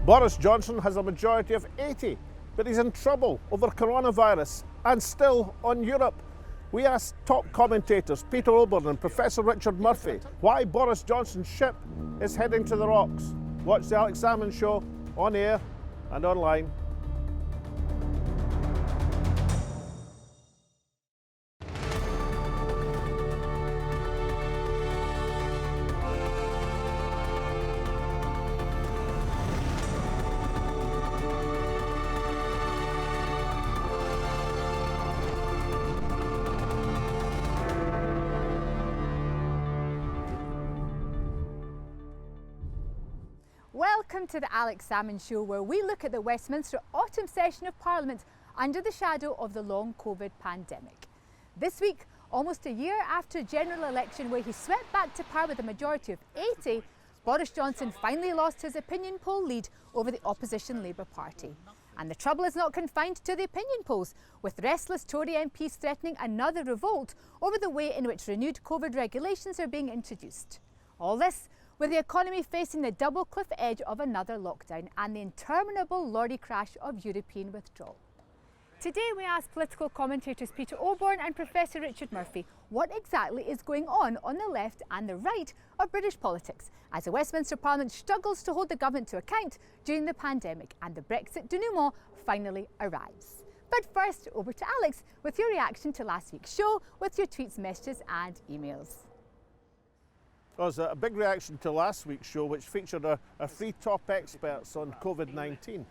Boris Johnson has a majority of 80, but he's in trouble over coronavirus and still on Europe. We asked top commentators Peter Oborne and Professor Richard Murphy why Boris Johnson's ship is heading to the rocks. Watch the Alex Salmond Show on air and online. Welcome to the Alex Salmond Show, where we look at the Westminster autumn session of Parliament under the shadow of the long COVID pandemic. This week, almost a year after a general election where he swept back to power with a majority of 80, Boris Johnson finally lost his opinion poll lead over the opposition Labour Party. And the trouble is not confined to the opinion polls, with restless Tory MPs threatening another revolt over the way in which renewed COVID regulations are being introduced. All this with the economy facing the double cliff edge of another lockdown and the interminable lorry crash of European withdrawal. Today we ask political commentators Peter Oborne and Professor Richard Murphy what exactly is going on the left and the right of British politics as the Westminster Parliament struggles to hold the government to account during the pandemic and the Brexit denouement finally arrives. But first, over to Alex with your reaction to last week's show with your tweets, messages and emails. Well, there's a big reaction to last week's show, which featured our three top experts on COVID-19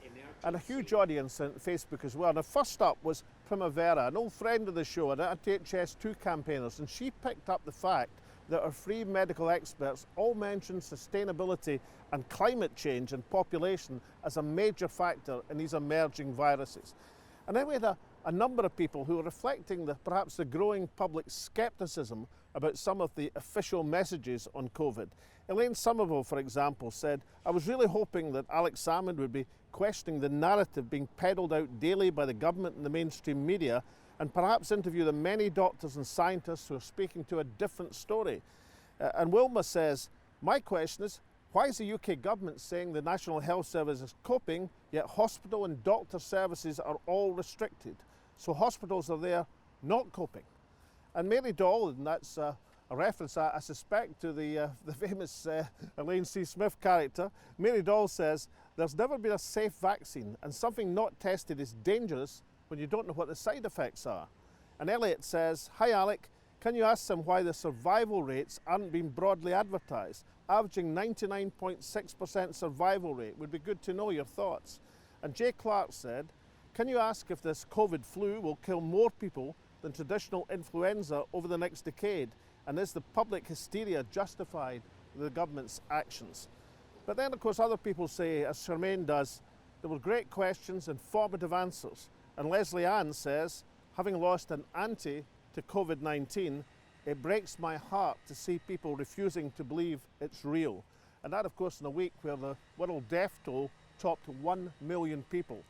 and a huge audience on Facebook as well. Now, first up was Primavera, an old friend of the show, an anti-HS2 campaigner, and she picked up the fact that our three medical experts all mentioned sustainability and climate change and population as a major factor in these emerging viruses. And then we had a number of people who were reflecting perhaps the growing public scepticism about some of the official messages on COVID. Elaine Somerville, for example, said, "I was really hoping that Alex Salmond would be questioning the narrative being peddled out daily by the government and the mainstream media and perhaps interview the many doctors and scientists who are speaking to a different story." And Wilma says, "My question is, why is the UK government saying the National Health Service is coping, yet hospital and doctor services are all restricted? So hospitals are there not coping." And Mary Doll, and that's a reference, I suspect, to the famous Elaine C. Smith character. Mary Doll says, "There's never been a safe vaccine, and something not tested is dangerous when you don't know what the side effects are." And Elliot says, "Hi Alec, can you ask them why the survival rates aren't being broadly advertised? Averaging 99.6% survival rate. Would be good to know your thoughts." And Jay Clark said, "Can you ask if this COVID flu will kill more people than traditional influenza over the next decade? And is the public hysteria justified with the government's actions?" But then, of course, other people say, as Charmaine does, there were great questions, informative answers. And Leslie Ann says, "Having lost an auntie to COVID-19, it breaks my heart to see people refusing to believe it's real." And that, of course, in a week where the world death toll topped 1 million people.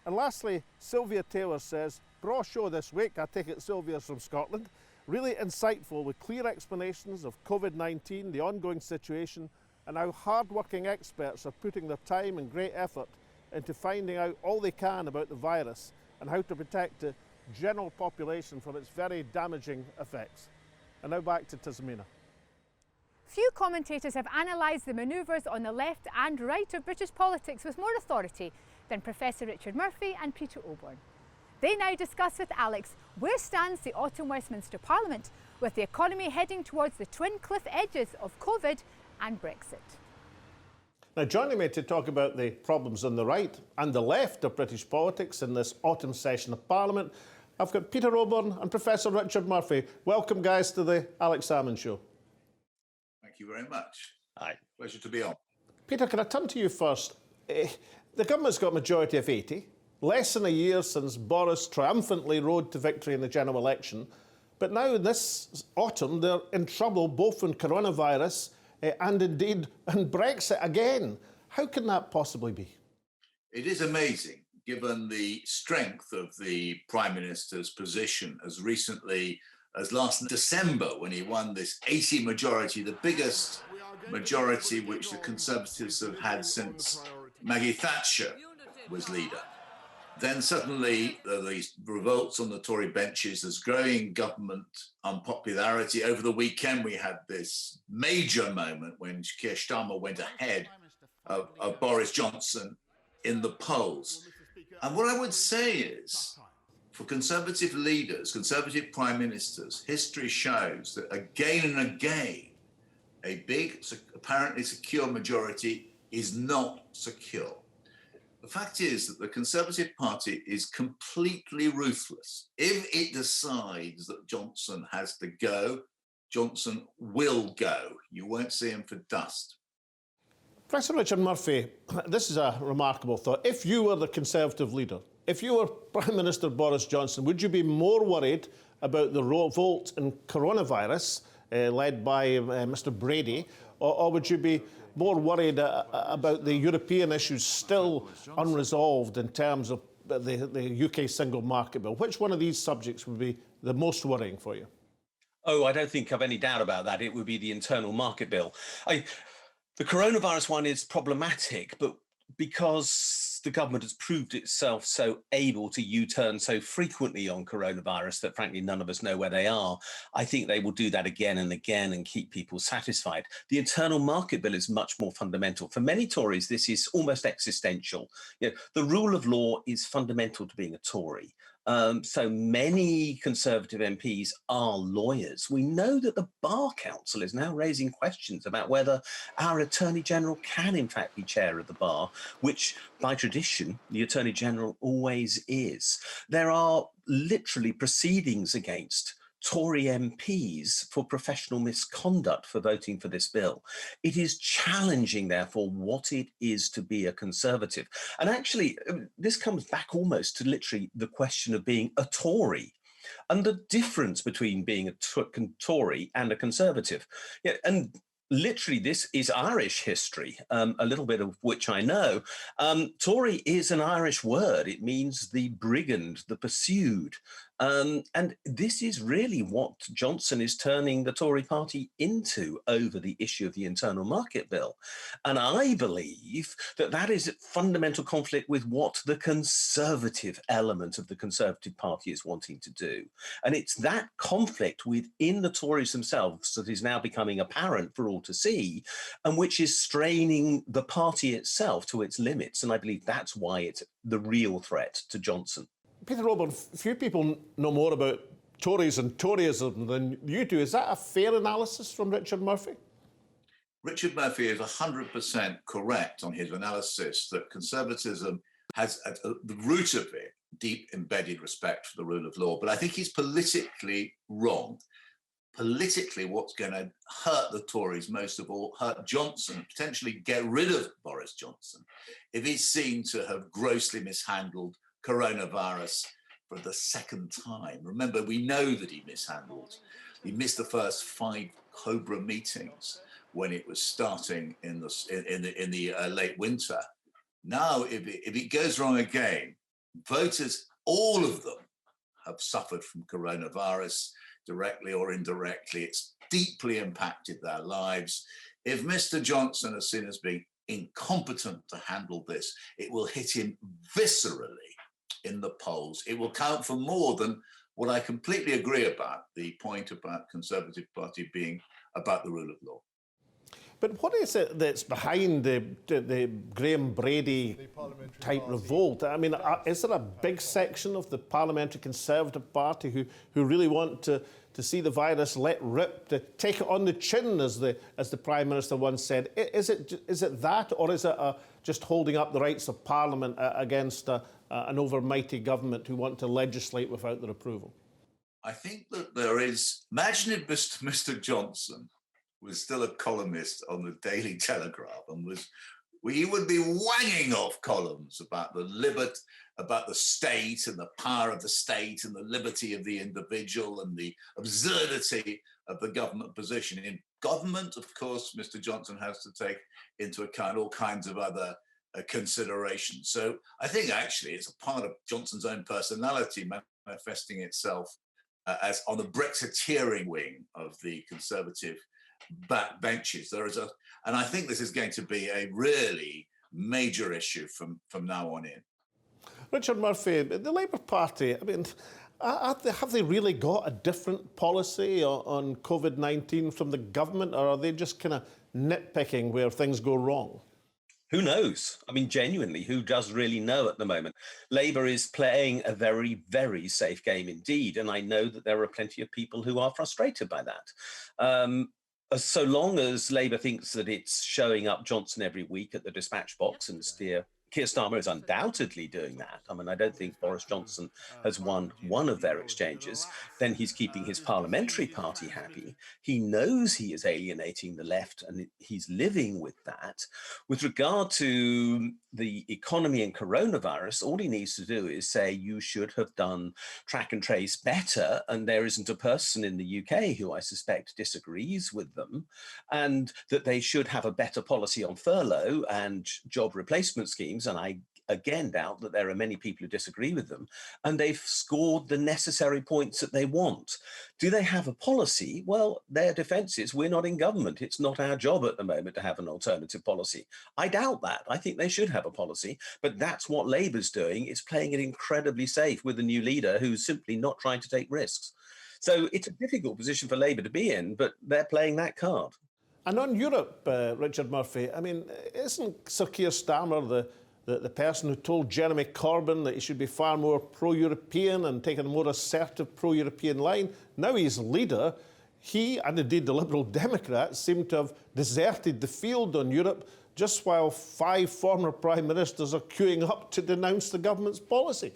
And lastly, Sylvia Taylor says, "Bra show this week." I take it Sylvia's from Scotland. "Really insightful with clear explanations of COVID-19, the ongoing situation, and how hard-working experts are putting their time and great effort into finding out all they can about the virus and how to protect the general population from its very damaging effects." And now back to Tasmina. Few commentators have analysed the manoeuvres on the left and right of British politics with more authority than Professor Richard Murphy and Peter Oborne. They now discuss with Alex where stands the autumn Westminster Parliament with the economy heading towards the twin cliff edges of COVID and Brexit. Now, joining me to talk about the problems on the right and the left of British politics in this autumn session of Parliament, I've got Peter Oborne and Professor Richard Murphy. Welcome, guys, to the Alex Salmond Show. Thank you very much. Hi. Pleasure to be on. Peter, can I turn to you first? The government's got a majority of 80, less than a year since Boris triumphantly rode to victory in the general election. But now this autumn, they're in trouble both on coronavirus and indeed on Brexit again. How can that possibly be? It is amazing, given the strength of the Prime Minister's position as recently as last December, when he won this 80 majority, the biggest majority which the Conservatives have had since Maggie Thatcher was leader. Then suddenly these revolts on the Tory benches, there's growing government unpopularity. Over the weekend, we had this major moment when Keir Starmer went ahead of Boris Johnson in the polls. And what I would say is, for Conservative leaders, Conservative prime ministers, history shows that again and again, a big, apparently secure majority is not secure. The fact is that the Conservative Party is completely ruthless. If it decides that Johnson has to go, Johnson will go. You won't see him for dust. Professor Richard Murphy, this is a remarkable thought. If you were the Conservative leader, if you were Prime Minister Boris Johnson, would you be more worried about the revolt in coronavirus led by Mr Brady, or would you be more worried about the European issues still unresolved in terms of the UK single market bill? Which one of these subjects would be the most worrying for you? Oh, I don't think I've any doubt about that. It would be the internal market bill. The coronavirus one is problematic, but because the government has proved itself so able to U-turn so frequently on coronavirus that frankly none of us know where they are, I think they will do that again and again and keep people satisfied. The internal market bill is much more fundamental. For many Tories, this is almost existential. You know, the rule of law is fundamental to being a Tory. So many Conservative MPs are lawyers. We know that the Bar Council is now raising questions about whether our Attorney General can in fact be chair of the Bar, which by tradition, the Attorney General always is. There are literally proceedings against Tory MPs for professional misconduct for voting for this bill. It is challenging, therefore, what it is to be a Conservative. And actually, this comes back almost to literally the question of being a Tory and the difference between being a Tory and a Conservative. Yeah, and literally, this is Irish history, a little bit of which I know. Tory is an Irish word. It means the brigand, the pursued. And this is really what Johnson is turning the Tory party into over the issue of the internal market bill. And I believe that that is a fundamental conflict with what the Conservative element of the Conservative Party is wanting to do. And it's that conflict within the Tories themselves that is now becoming apparent for all to see, and which is straining the party itself to its limits. And I believe that's why it's the real threat to Johnson. Peter Oborne, few people know more about Tories and Toryism than you do. Is that a fair analysis from Richard Murphy? Richard Murphy is 100% correct on his analysis that conservatism has at the root of it deep embedded respect for the rule of law. But I think he's politically wrong. Politically, what's going to hurt the Tories most of all, hurt Johnson, potentially get rid of Boris Johnson, if he's seen to have grossly mishandled coronavirus for the second time. Remember, we know that he mishandled. He missed the first 5 Cobra meetings when it was starting in the late winter. Now, if it goes wrong again, voters, all of them, have suffered from coronavirus, directly or indirectly. It's deeply impacted their lives. If Mr. Johnson is seen as being incompetent to handle this, it will hit him viscerally in the polls. It will count for more than what I completely agree about, the point about Conservative Party being about the rule of law. But what is it that's behind the Graham Brady type revolt? I mean, is there a big section of the parliamentary Conservative Party who really want to see the virus let rip, to take it on the chin, as the Prime Minister once said? Is it that, or is it just holding up the rights of Parliament against an overmighty government who want to legislate without their approval? I think that there is. Imagine if Mr. Johnson was still a columnist on the Daily Telegraph and he would be wanging off columns about about the state and the power of the state and the liberty of the individual and the absurdity of the government position. In government, of course, Mr. Johnson has to take into account all kinds of other considerations. So I think actually it's a part of Johnson's own personality manifesting itself as on the Brexiteering wing of the Conservative backbenches. And I think this is going to be a really major issue from now on in. Richard Murphy, the Labour Party, I mean, have they really got a different policy on COVID-19 from the government, or are they just kind of nitpicking where things go wrong? Who knows? I mean, genuinely, who does really know at the moment? Labour is playing a very, very safe game indeed. And I know that there are plenty of people who are frustrated by that. So long as Labour thinks that it's showing up Johnson every week at the dispatch box and steer, Keir Starmer is undoubtedly doing that. I mean, I don't think Boris Johnson has won one of their exchanges. Then he's keeping his parliamentary party happy. He knows he is alienating the left, and he's living with that. With regard to the economy and coronavirus, all he needs to do is say you should have done track and trace better, and there isn't a person in the UK who I suspect disagrees with them, and that they should have a better policy on furlough and job replacement schemes. And I again doubt that there are many people who disagree with them, and they've scored the necessary points that they want. Do they have a policy? Well, their defense is we're not in government. It's not our job at the moment to have an alternative policy. I doubt that. I think they should have a policy, but that's what Labour's doing. It's playing it incredibly safe with a new leader who's simply not trying to take risks. So it's a difficult position for Labour to be in, but they're playing that card. And on Europe, Richard Murphy, I mean, isn't Sir Keir Starmer the person who told Jeremy Corbyn that he should be far more pro-European and taking a more assertive pro-European line? Now he's leader. He, and indeed the Liberal Democrats, seem to have deserted the field on Europe just while 5 former Prime Ministers are queuing up to denounce the government's policy.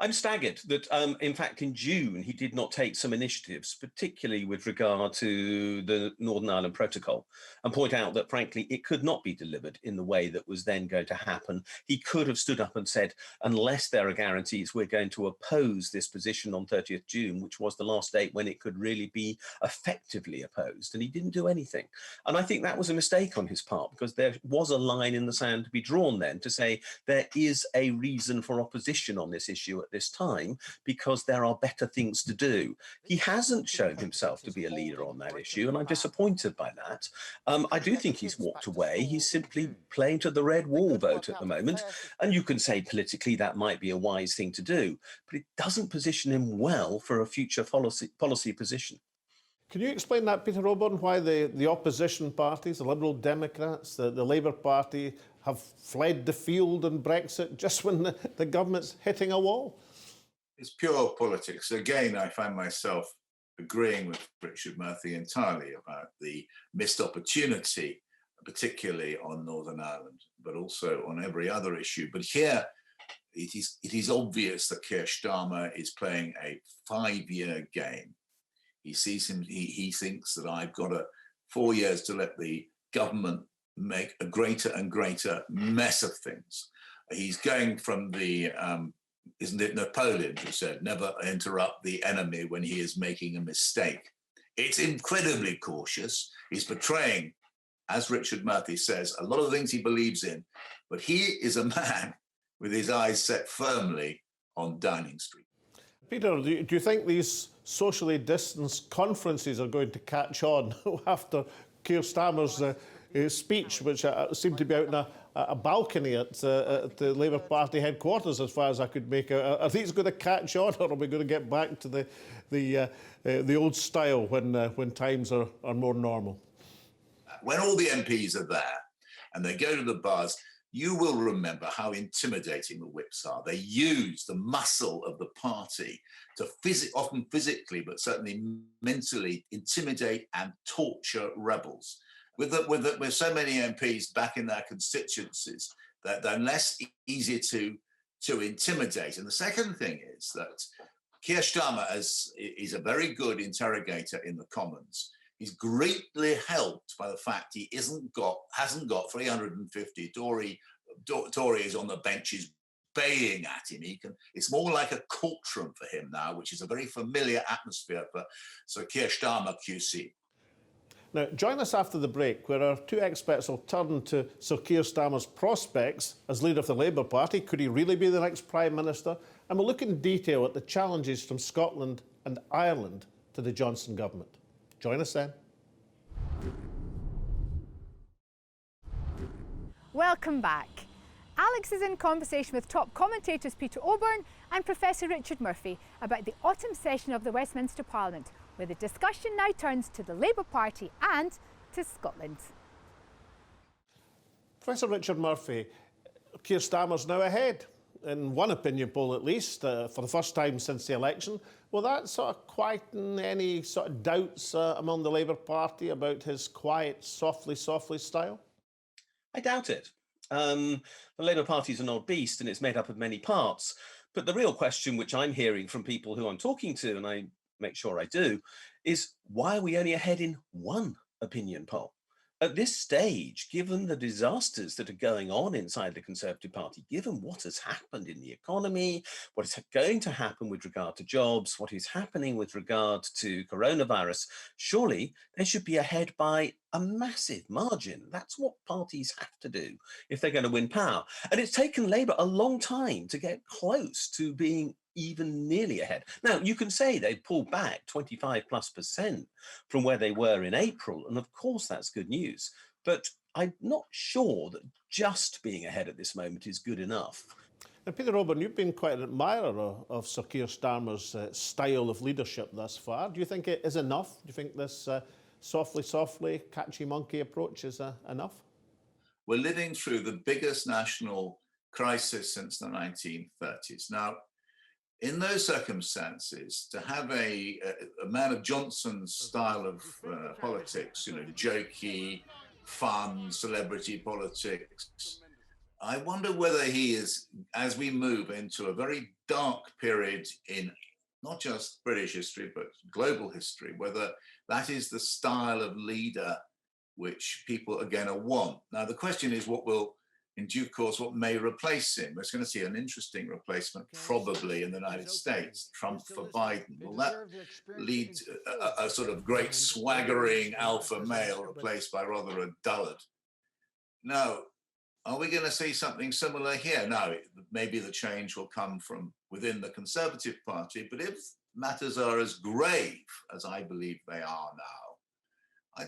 I'm staggered that, in fact, in June, he did not take some initiatives, particularly with regard to the Northern Ireland Protocol, and point out that, frankly, it could not be delivered in the way that was then going to happen. He could have stood up and said, unless there are guarantees, we're going to oppose this position on 30th June, which was the last date when it could really be effectively opposed. And he didn't do anything. And I think that was a mistake on his part, because there was a line in the sand to be drawn then to say there is a reason for opposition on this issue at this time, because there are better things to do. He hasn't shown himself to be a leader on that issue, and I'm disappointed by that. I do think he's walked away. He's simply playing to the red wall vote at the moment, and you can say politically that might be a wise thing to do, but it doesn't position him well for a future policy position. Can you explain that, Peter Oborne, why the opposition parties, the Liberal Democrats, the Labour Party, have fled the field on Brexit just when the government's hitting a wall? It's pure politics. Again, I find myself agreeing with Richard Murphy entirely about the missed opportunity, particularly on Northern Ireland, but also on every other issue. But here, it is obvious that Keir Starmer is playing a 5-year game. He thinks that I've got 4 years to let the government make a greater and greater mess of things. He's going from the, isn't it Napoleon who said, never interrupt the enemy when he is making a mistake. It's incredibly cautious. He's portraying, as Richard Murphy says, a lot of things he believes in, but he is a man with his eyes set firmly on Downing Street. Peter, do you think these socially distanced conferences are going to catch on after Keir Starmer's speech, which seemed to be out in a balcony at the Labour Party headquarters, as far as I could make out? Are these going to catch on, or are we going to get back to the old style when times are more normal? When all the MPs are there and they go to the bars, you will remember how intimidating the whips are. They use the muscle of the party to often physically, but certainly mentally, intimidate and torture rebels. With so many MPs back in their constituencies, that they're less easy to intimidate. And the second thing is that Keir Starmer is a very good interrogator in the Commons. He's greatly helped by the fact he hasn't got 350 Tories on the benches baying at him. It's more like a courtroom for him now, which is a very familiar atmosphere for Sir Keir Starmer QC. Now, join us after the break, where our 2 experts will turn to Sir Keir Starmer's prospects as leader of the Labour Party. Could he really be the next Prime Minister? And we'll look in detail at the challenges from Scotland and Ireland to the Johnson government. Join us then. Welcome back. Alex is in conversation with top commentators Peter Oborne and Professor Richard Murphy about the autumn session of the Westminster Parliament, where the discussion now turns to the Labour Party and to Scotland. Professor Richard Murphy, Keir Starmer's now ahead, in one opinion poll at least, for the first time since the election. Will that sort of quieten any sort of doubts among the Labour Party about his quiet, softly style? I doubt it. The Labour Party is an odd beast and it's made up of many parts. But the real question, which I'm hearing from people who I'm talking to, and I make sure I do, is why are we only ahead in one opinion poll? At this stage, given the disasters that are going on inside the Conservative Party, given what has happened in the economy, what is going to happen with regard to jobs, what is happening with regard to coronavirus, surely they should be ahead by a massive margin. That's what parties have to do if they're going to win power. And it's taken Labour a long time to get close to being even nearly ahead. Now, you can say they pulled back 25+% from where they were in April, and of course that's good news. But I'm not sure that just being ahead at this moment is good enough. Now, Peter Oborne, you've been quite an admirer of Sir Keir Starmer's style of leadership thus far. Do you think it is enough? Do you think this softly, catchy monkey approach is enough? We're living through the biggest national crisis since the 1930s. Now, in those circumstances, to have a man of Johnson's style of politics, jokey, fun, celebrity politics, I wonder whether he is, as we move into a very dark period in not just British history, but global history, whether that is the style of leader which people are going to want. Now, the question is in due course, what may replace him? We're going to see an interesting replacement probably in the United States, Trump for Biden. Will that lead a sort of great swaggering alpha male replaced by rather a dullard? No. Are we going to see something similar here? No, maybe the change will come from within the Conservative Party, but if matters are as grave as I believe they are now, I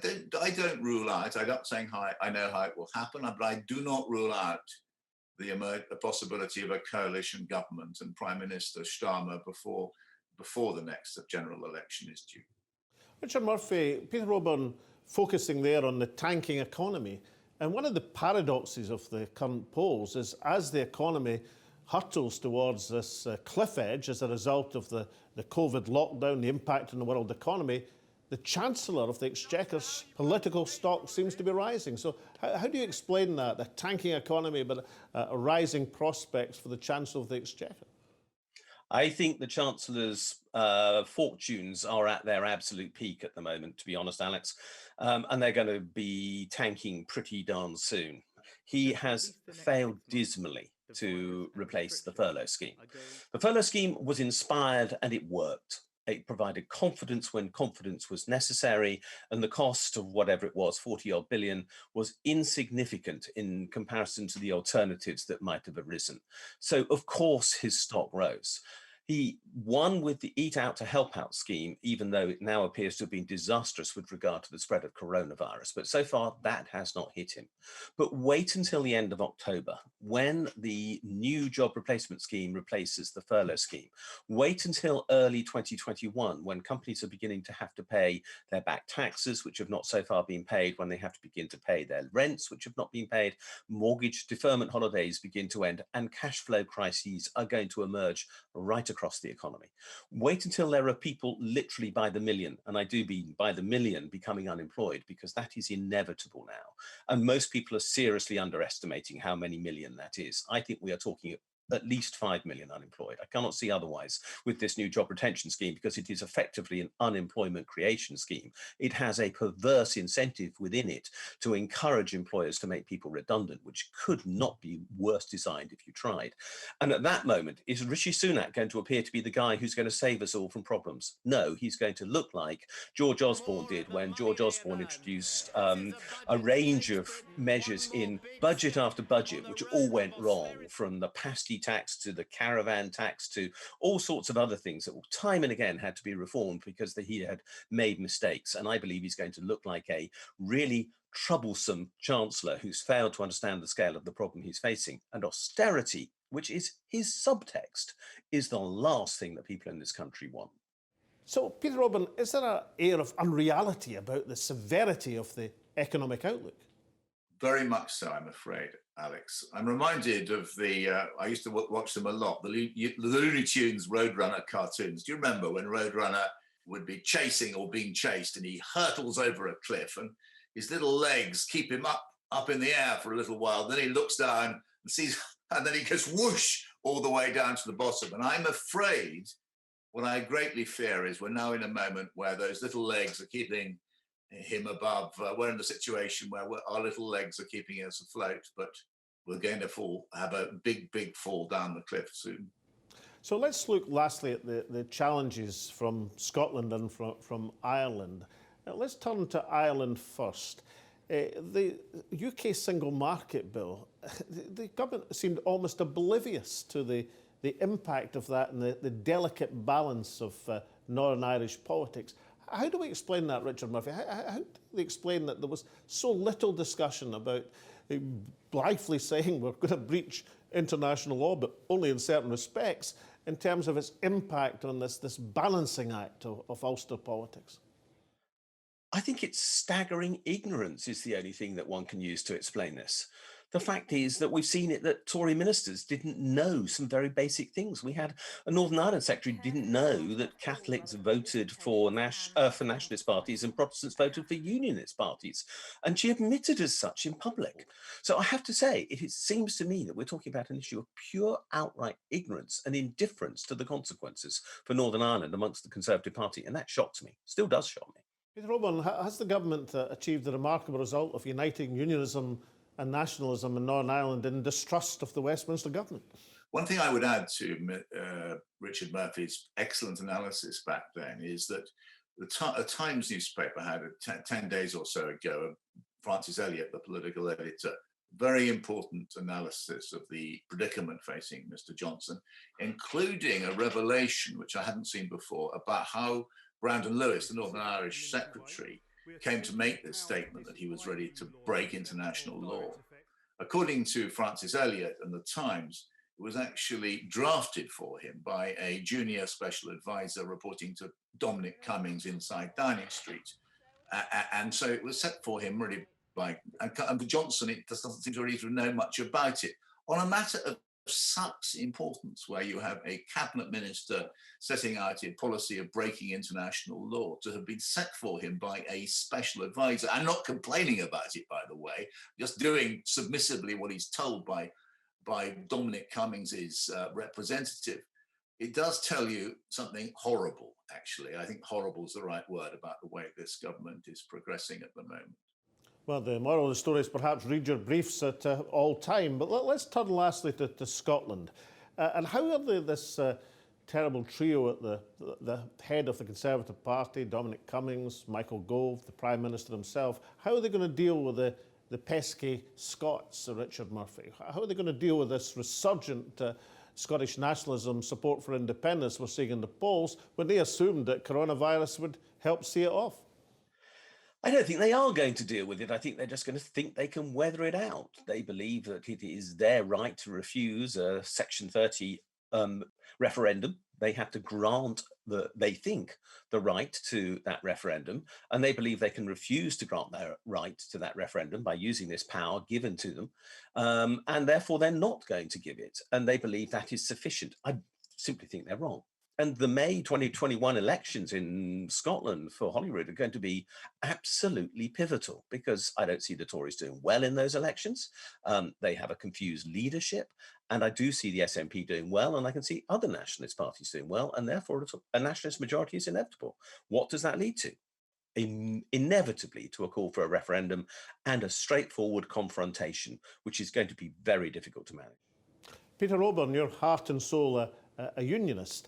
don't rule out, I'm not saying I know how it will happen, but I do not rule out the possibility of a coalition government and Prime Minister Starmer before the next general election is due. Richard Murphy, Peter Oborne focusing there on the tanking economy. And one of the paradoxes of the current polls is as the economy hurtles towards this cliff edge as a result of the COVID lockdown, the impact on the world economy, the Chancellor of the Exchequer's political stock seems to be rising. So how do you explain that, the tanking economy, but rising prospects for the Chancellor of the Exchequer? I think the Chancellor's fortunes are at their absolute peak at the moment, to be honest, Alex, and they're going to be tanking pretty darn soon. He has failed dismally to replace the furlough scheme. The furlough scheme was inspired and it worked. It provided confidence when confidence was necessary, and the cost of whatever it was, 40-odd billion, was insignificant in comparison to the alternatives that might have arisen. So, of course, his stock rose. He won with the Eat Out to Help Out scheme, even though it now appears to have been disastrous with regard to the spread of coronavirus. But so far, that has not hit him. But wait until the end of October, when the new job replacement scheme replaces the furlough scheme. Wait until early 2021, when companies are beginning to have to pay their back taxes, which have not so far been paid, when they have to begin to pay their rents, which have not been paid, mortgage deferment holidays begin to end, and cash flow crises are going to emerge right across the economy. Wait until there are people literally by the million, and I do mean by the million, becoming unemployed, because that is inevitable now. And most people are seriously underestimating how many million that is. I think we are talking at least 5 million unemployed. I cannot see otherwise with this new job retention scheme, because it is effectively an unemployment creation scheme. It has a perverse incentive within it to encourage employers to make people redundant, which could not be worse designed if you tried. And at that moment, is Rishi Sunak going to appear to be the guy who's going to save us all from problems? No, he's going to look like George Osborne did when George Osborne introduced a range of measures in budget after budget, which all went wrong, from the pasty tax to the caravan tax to all sorts of other things that time and again had to be reformed because he had made mistakes. And I believe he's going to look like a really troublesome chancellor who's failed to understand the scale of the problem he's facing. And austerity, which is his subtext, is the last thing that people in this country want. So, Peter Oborne, is there an air of unreality about the severity of the economic outlook? Very much so, I'm afraid, Alex. I'm reminded of I used to watch them a lot, the Looney Tunes Roadrunner cartoons. Do you remember when Roadrunner would be chasing or being chased and he hurtles over a cliff and his little legs keep him up in the air for a little while. Then he looks down and sees, and then he goes whoosh all the way down to the bottom. And I'm afraid what I greatly fear is we're now in a moment where those little legs are keeping him above. We're in a situation where our little legs are keeping us afloat, but we're going to have a big fall down the cliff soon. So let's look lastly at the challenges from Scotland and from Ireland. Now, let's turn to Ireland first. The UK single market bill, the government seemed almost oblivious to the impact of that and the delicate balance of Northern Irish politics. How do we explain that, Richard Murphy? How do we explain that there was so little discussion about blithely saying we're going to breach international law, but only in certain respects, in terms of its impact on this balancing act of Ulster politics? I think it's staggering ignorance is the only thing that one can use to explain this. The fact is that we've seen it that Tory ministers didn't know some very basic things. We had a Northern Ireland secretary who didn't know that Catholics voted for nationalist parties and Protestants voted for unionist parties. And she admitted as such in public. So I have to say, it seems to me that we're talking about an issue of pure outright ignorance and indifference to the consequences for Northern Ireland amongst the Conservative Party. And that shocks me, still does shock me. Peter Oborne, has the government achieved the remarkable result of uniting unionism and nationalism in Northern Ireland in distrust of the Westminster government? One thing I would add to Richard Murphy's excellent analysis back then is that the Times newspaper had 10 days or so ago, Francis Elliott, the political editor, very important analysis of the predicament facing Mr. Johnson, including a revelation, which I hadn't seen before, about how Brandon Lewis, the Northern Irish secretary, came to make this statement that he was ready to break international law. According to Francis Elliott and the Times, it was actually drafted for him by a junior special advisor reporting to Dominic Cummings inside Downing Street. And so it was set for him really by, and for Johnson, it doesn't seem to really know much about it. On a matter of such importance, where you have a cabinet minister setting out a policy of breaking international law, to have been set for him by a special advisor and not complaining about it, by the way, just doing submissively what he's told by Dominic Cummings's representative, it does tell you something horrible, actually. I think horrible is the right word about the way this government is progressing at the moment. Well, the moral of the story is perhaps read your briefs at all time. But let's turn lastly to Scotland. And how are this terrible trio at the head of the Conservative Party, Dominic Cummings, Michael Gove, the Prime Minister himself, how are they going to deal with the pesky Scots, Sir Richard Murphy? How are they going to deal with this resurgent Scottish nationalism, support for independence we're seeing in the polls, when they assumed that coronavirus would help see it off? I don't think they are going to deal with it. I think they're just going to think they can weather it out. They believe that it is their right to refuse a Section 30 referendum. They have to grant they think the right to that referendum, and they believe they can refuse to grant their right to that referendum by using this power given to them, and therefore they're not going to give it. And they believe that is sufficient. I simply think they're wrong. And the May 2021 elections in Scotland for Holyrood are going to be absolutely pivotal, because I don't see the Tories doing well in those elections. They have a confused leadership, and I do see the SNP doing well, and I can see other nationalist parties doing well, and therefore a nationalist majority is inevitable. What does that lead to? Inevitably to a call for a referendum and a straightforward confrontation, which is going to be very difficult to manage. Peter Oborne, you're heart and soul a unionist.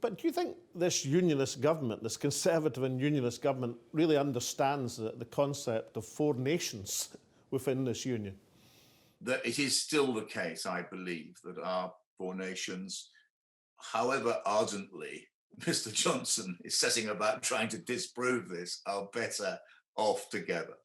But do you think this unionist government, this Conservative and unionist government, really understands the concept of four nations within this union? That it is still the case, I believe, that our four nations, however ardently Mr. Johnson is setting about trying to disprove this, are better off together.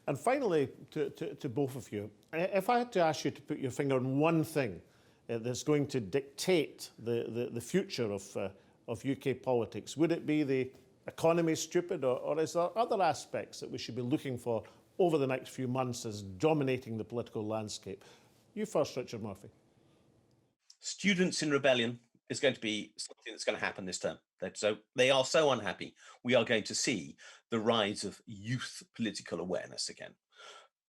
And finally, to both of you, if I had to ask you to put your finger on one thing that's going to dictate the future of UK politics, would it be the economy stupid, or is there other aspects that we should be looking for over the next few months as dominating the political landscape? You first, Richard Murphy. Students in rebellion is going to be something that's going to happen this term. They are so unhappy. We are going to see the rise of youth political awareness again.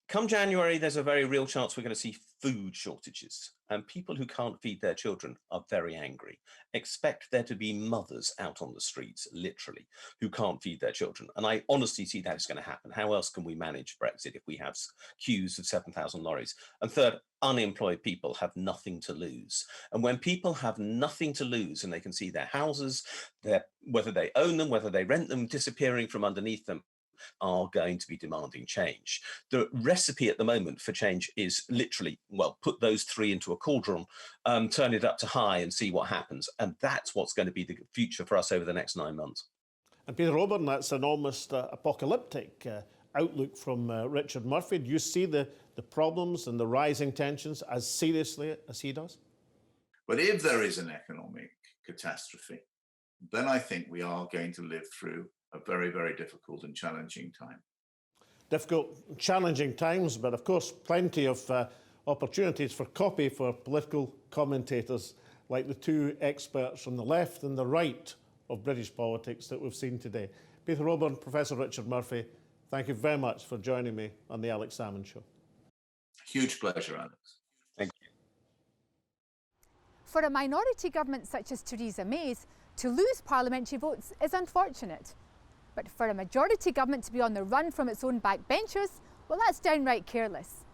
Come January, there's a very real chance we're going to see food shortages, and people who can't feed their children are very angry. Expect there to be mothers out on the streets, literally, who can't feed their children. And I honestly see that is going to happen. How else can we manage Brexit if we have queues of 7,000 lorries? And third, unemployed people have nothing to lose. And when people have nothing to lose and they can see their houses, whether they own them, whether they rent them, disappearing from underneath them, are going to be demanding change. The recipe at the moment for change is literally, well, put those three into a cauldron, turn it up to high and see what happens. And that's what's going to be the future for us over the next 9 months. And Peter Oborne, that's an almost apocalyptic outlook from Richard Murphy. Do you see the problems and the rising tensions as seriously as he does? But if there is an economic catastrophe, then I think we are going to live through a very, very difficult and challenging time. Difficult, challenging times, but of course plenty of opportunities for copy for political commentators like the two experts from the left and the right of British politics that we've seen today. Peter Oborne, Professor Richard Murphy, thank you very much for joining me on the Alex Salmond Show. Huge pleasure, Alex. Thank you. For a minority government such as Theresa May's, to lose parliamentary votes is unfortunate. But for a majority government to be on the run from its own backbenchers, well, that's downright careless.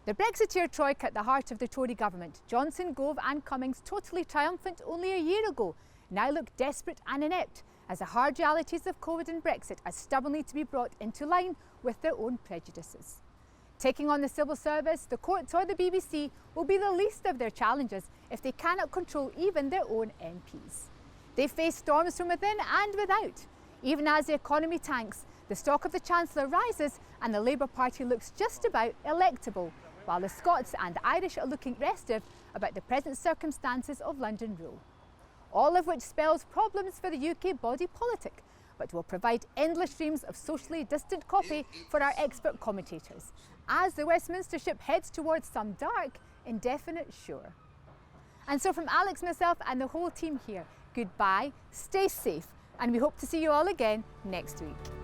The Brexiteer troika at the heart of the Tory government, Johnson, Gove and Cummings, totally triumphant only a year ago, now look desperate and inept as the hard realities of COVID and Brexit are stubbornly to be brought into line with their own prejudices. Taking on the civil service, the courts or the BBC will be the least of their challenges if they cannot control even their own MPs. They face storms from within and without. Even as the economy tanks, the stock of the Chancellor rises and the Labour Party looks just about electable, while the Scots and the Irish are looking restive about the present circumstances of London rule. All of which spells problems for the UK body politic, but will provide endless streams of socially distant copy for our expert commentators, as the Westminster ship heads towards some dark, indefinite shore. And so from Alex, myself and the whole team here, goodbye, stay safe, and we hope to see you all again next week.